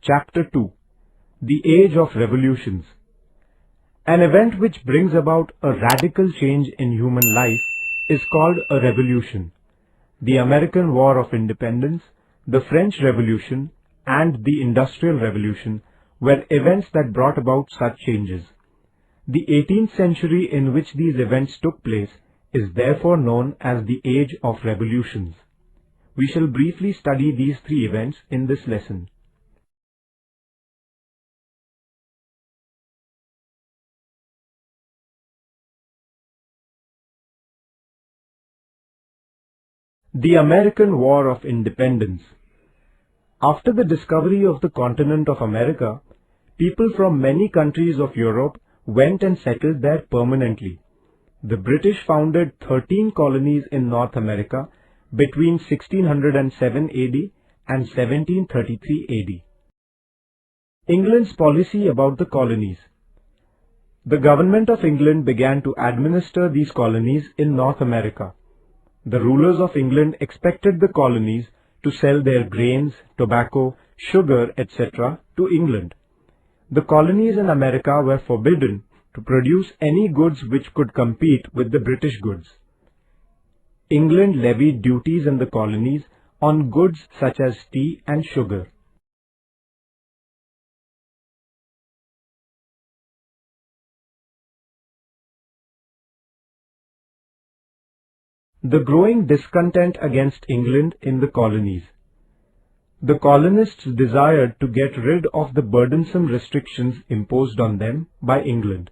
Chapter 2: The Age of Revolutions. An event which brings about a radical change in human life is called a revolution. The American War of Independence, the French Revolution, and the Industrial Revolution were events that brought about such changes. The 18th century in which these events took place is therefore known as the Age of Revolutions. We shall briefly study these three events in this lesson. The American War of Independence. After the discovery of the continent of America, people from many countries of Europe went and settled there permanently. The British founded 13 colonies in North America between 1607 AD and 1733 AD. England's policy about the colonies. The government of England began to administer these colonies in North America. The rulers of England expected the colonies to sell their grains, tobacco, sugar, etc. to England. The colonies in America were forbidden to produce any goods which could compete with the British goods. England levied duties in the colonies on goods such as tea and sugar. The growing discontent against England in the colonies. The colonists desired to get rid of the burdensome restrictions imposed on them by England.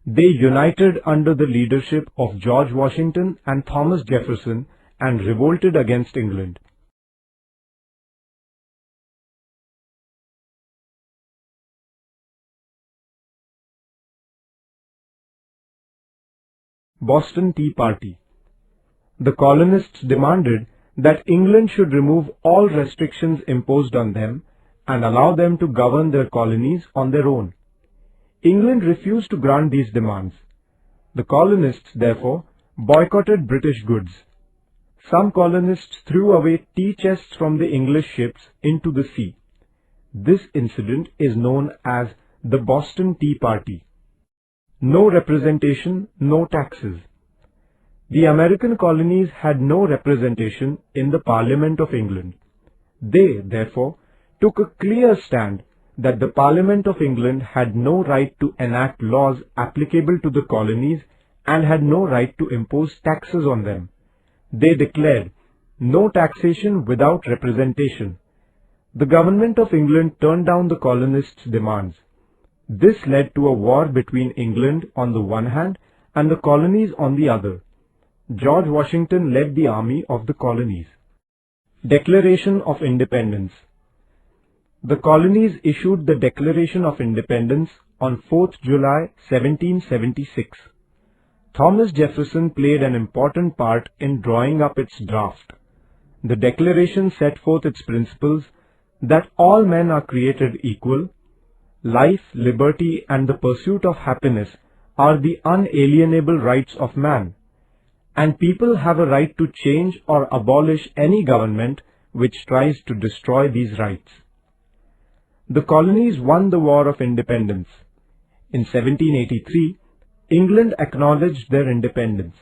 They united under the leadership of George Washington and Thomas Jefferson and revolted against England. Boston Tea Party. The colonists demanded that England should remove all restrictions imposed on them and allow them to govern their colonies on their own. England refused to grant these demands. The colonists, therefore, boycotted British goods. Some colonists threw away tea chests from the English ships into the sea. This incident is known as the Boston Tea Party. No representation, no taxes. The American colonies had no representation in the Parliament of England. They, therefore, took a clear stand that the Parliament of England had no right to enact laws applicable to the colonies and had no right to impose taxes on them. They declared, "No taxation without representation." The government of England turned down the colonists' demands. This led to a war between England on the one hand and the colonies on the other. George Washington led the army of the colonies. Declaration of Independence. The colonies issued the Declaration of Independence on 4th July 1776. Thomas Jefferson played an important part in drawing up its draft. The Declaration set forth its principles that all men are created equal, life, liberty, and the pursuit of happiness are the unalienable rights of man, and people have a right to change or abolish any government which tries to destroy these rights. The colonies won the War of Independence. In 1783, England acknowledged their independence.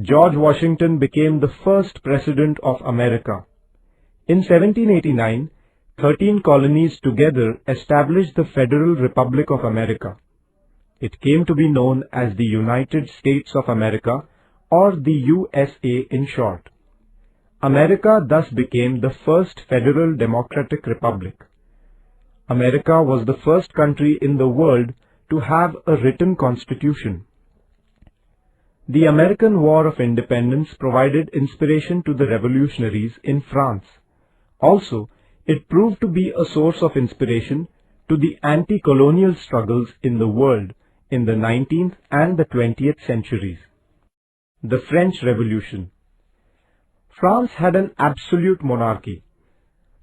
George Washington became the first President of America. In 1789, 13 colonies together established the Federal Republic of America. It came to be known as the United States of America, or the USA in short. America thus became the first federal democratic republic. America was the first country in the world to have a written constitution. The American War of Independence provided inspiration to the revolutionaries in France. Also, it proved to be a source of inspiration to the anti-colonial struggles in the world in the 19th and the 20th centuries. The French Revolution. France had an absolute monarchy.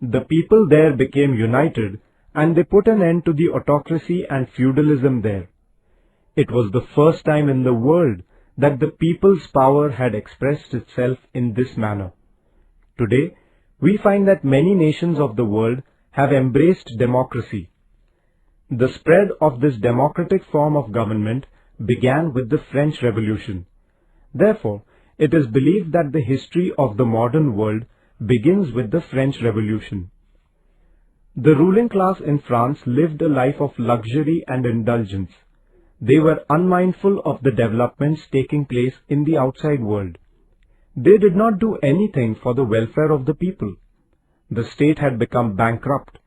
The people there became united and they put an end to the autocracy and feudalism there. It was the first time in the world that the people's power had expressed itself in this manner. Today, we find that many nations of the world have embraced democracy. The spread of this democratic form of government began with the French Revolution. Therefore, it is believed that the history of the modern world begins with the French Revolution. The ruling class in France lived a life of luxury and indulgence. They were unmindful of the developments taking place in the outside world. They did not do anything for the welfare of the people. The state had become bankrupt.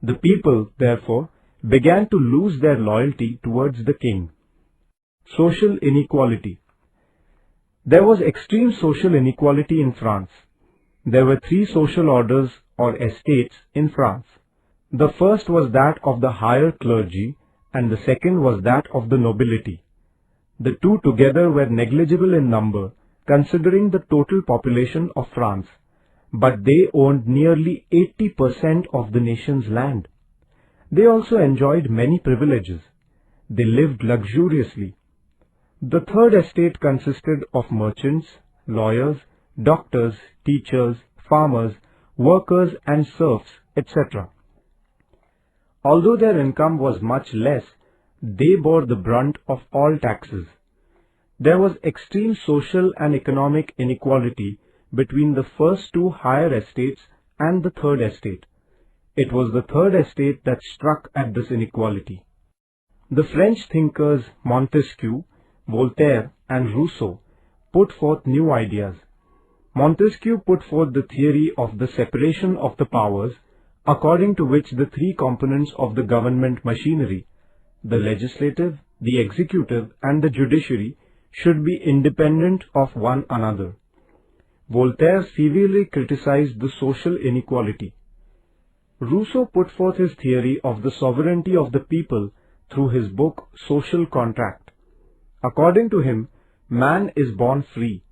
The people, therefore, began to lose their loyalty towards the king. Social inequality. There was extreme social inequality in France. There were three social orders or estates in France. The first was that of the higher clergy, and the second was that of the nobility. The two together were negligible in number, considering the total population of France, but they owned nearly 80% of the nation's land. They also enjoyed many privileges. They lived luxuriously. The third estate consisted of merchants, lawyers, doctors, teachers, farmers, workers and serfs, etc. Although their income was much less, they bore the brunt of all taxes. There was extreme social and economic inequality between the first two higher estates and the third estate. It was the third estate that struck at this inequality. The French thinkers Montesquieu, Voltaire and Rousseau put forth new ideas. Montesquieu put forth the theory of the separation of the powers, according to which the three components of the government machinery, the legislative, the executive and the judiciary, should be independent of one another. Voltaire severely criticized the social inequality. Rousseau put forth his theory of the sovereignty of the people through his book Social Contract. According to him, man is born free.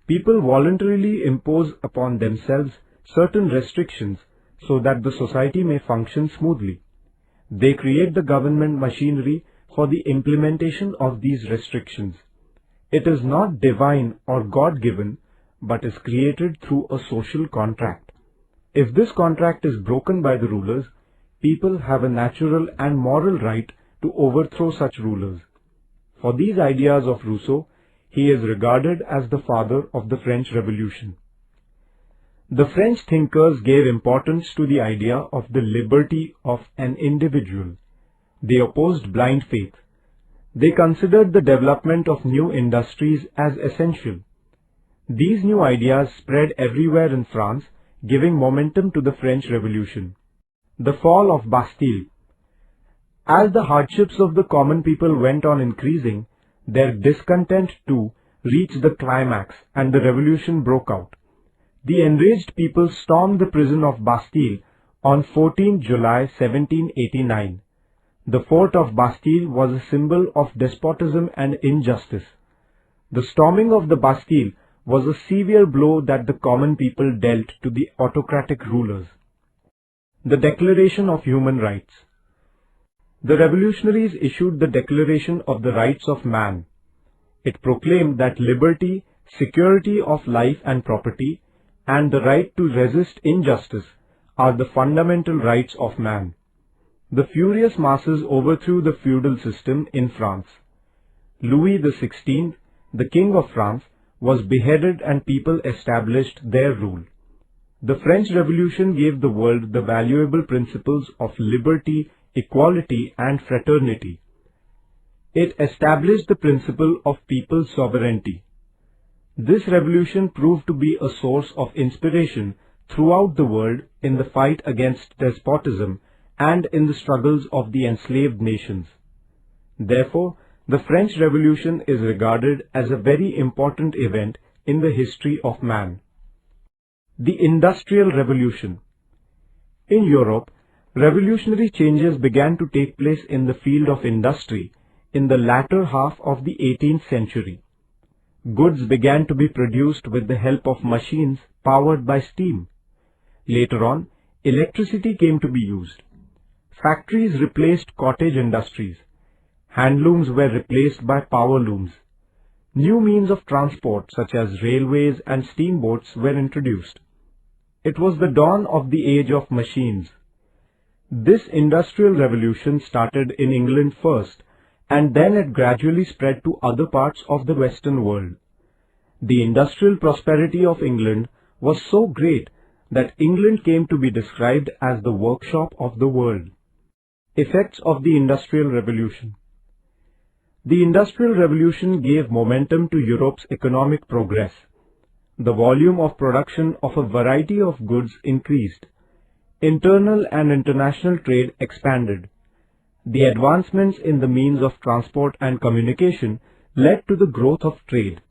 People voluntarily impose upon themselves certain restrictions so that the society may function smoothly. They create the government machinery for the implementation of these restrictions. It is not divine or God-given, but is created through a social contract. If this contract is broken by the rulers, people have a natural and moral right to overthrow such rulers. For these ideas of Rousseau, he is regarded as the father of the French Revolution. The French thinkers gave importance to the idea of the liberty of an individual. They opposed blind faith. They considered the development of new industries as essential. These new ideas spread everywhere in France, giving momentum to the French Revolution. The fall of Bastille. As the hardships of the common people went on increasing, their discontent too reached the climax and the revolution broke out. The enraged people stormed the prison of Bastille on 14 July 1789. The fort of Bastille was a symbol of despotism and injustice. The storming of the Bastille was a severe blow that the common people dealt to the autocratic rulers. The Declaration of Human Rights. The revolutionaries issued the Declaration of the Rights of Man. It proclaimed that liberty, security of life and property, and the right to resist injustice are the fundamental rights of man. The furious masses overthrew the feudal system in France. Louis XVI, the King of France, was beheaded and people established their rule. The French Revolution gave the world the valuable principles of liberty, equality and fraternity. It established the principle of people's sovereignty. This revolution proved to be a source of inspiration throughout the world in the fight against despotism and in the struggles of the enslaved nations. Therefore, the French Revolution is regarded as a very important event in the history of man. The Industrial Revolution. In Europe, revolutionary changes began to take place in the field of industry in the latter half of the 18th century. Goods began to be produced with the help of machines powered by steam. Later on, electricity came to be used. Factories replaced cottage industries. Handlooms were replaced by power looms. New means of transport such as railways and steamboats were introduced. It was the dawn of the age of machines. This industrial revolution started in England first, and then it gradually spread to other parts of the Western world. The industrial prosperity of England was so great that England came to be described as the workshop of the world. Effects of the Industrial Revolution. The Industrial Revolution gave momentum to Europe's economic progress. The volume of production of a variety of goods increased. Internal and international trade expanded. The advancements in the means of transport and communication led to the growth of trade.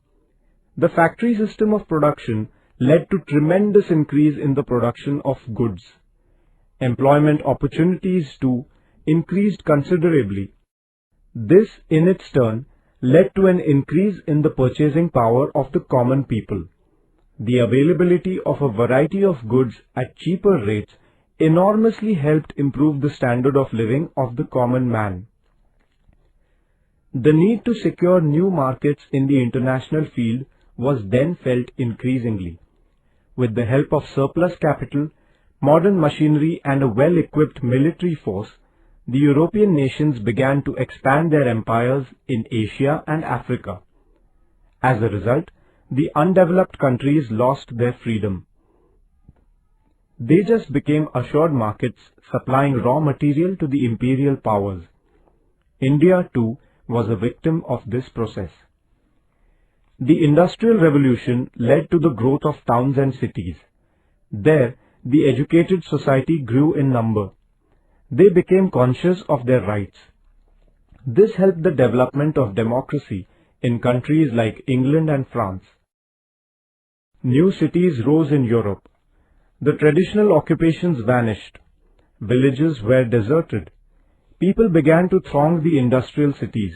The factory system of production led to tremendous increase in the production of goods. Employment opportunities too increased considerably. This, in its turn, led to an increase in the purchasing power of the common people. The availability of a variety of goods at cheaper rates enormously helped improve the standard of living of the common man. The need to secure new markets in the international field was then felt increasingly. With the help of surplus capital, modern machinery and a well-equipped military force, the European nations began to expand their empires in Asia and Africa. As a result, the undeveloped countries lost their freedom. They just became assured markets supplying raw material to the imperial powers. India too was a victim of this process. The Industrial Revolution led to the growth of towns and cities. There, the educated society grew in number. They became conscious of their rights. This helped the development of democracy in countries like England and France. New cities rose in Europe. The traditional occupations vanished. Villages were deserted. People began to throng the industrial cities.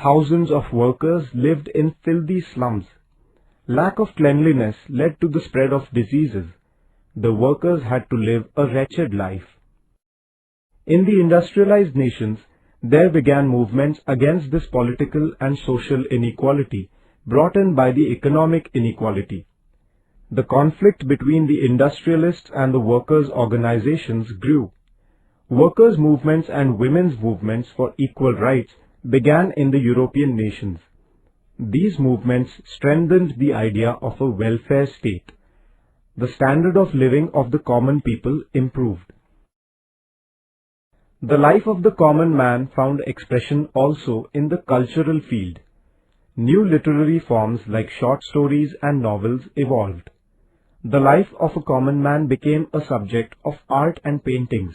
Thousands of workers lived in filthy slums. Lack of cleanliness led to the spread of diseases. The workers had to live a wretched life. In the industrialized nations, there began movements against this political and social inequality brought in by the economic inequality. The conflict between the industrialists and the workers' organizations grew. Workers' movements and women's movements for equal rights began in the European nations. These movements strengthened the idea of a welfare state. The standard of living of the common people improved. The life of the common man found expression also in the cultural field. New literary forms like short stories and novels evolved. The life of a common man became a subject of art and paintings.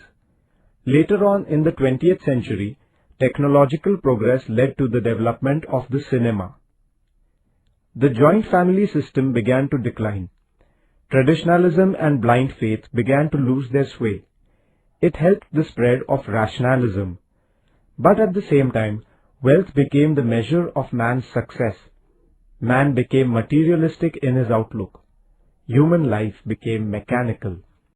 Later on in the 20th century, technological progress led to the development of the cinema. The joint family system began to decline. Traditionalism and blind faith began to lose their sway. It helped the spread of rationalism. But at the same time, wealth became the measure of man's success. Man became materialistic in his outlook. Human life became mechanical.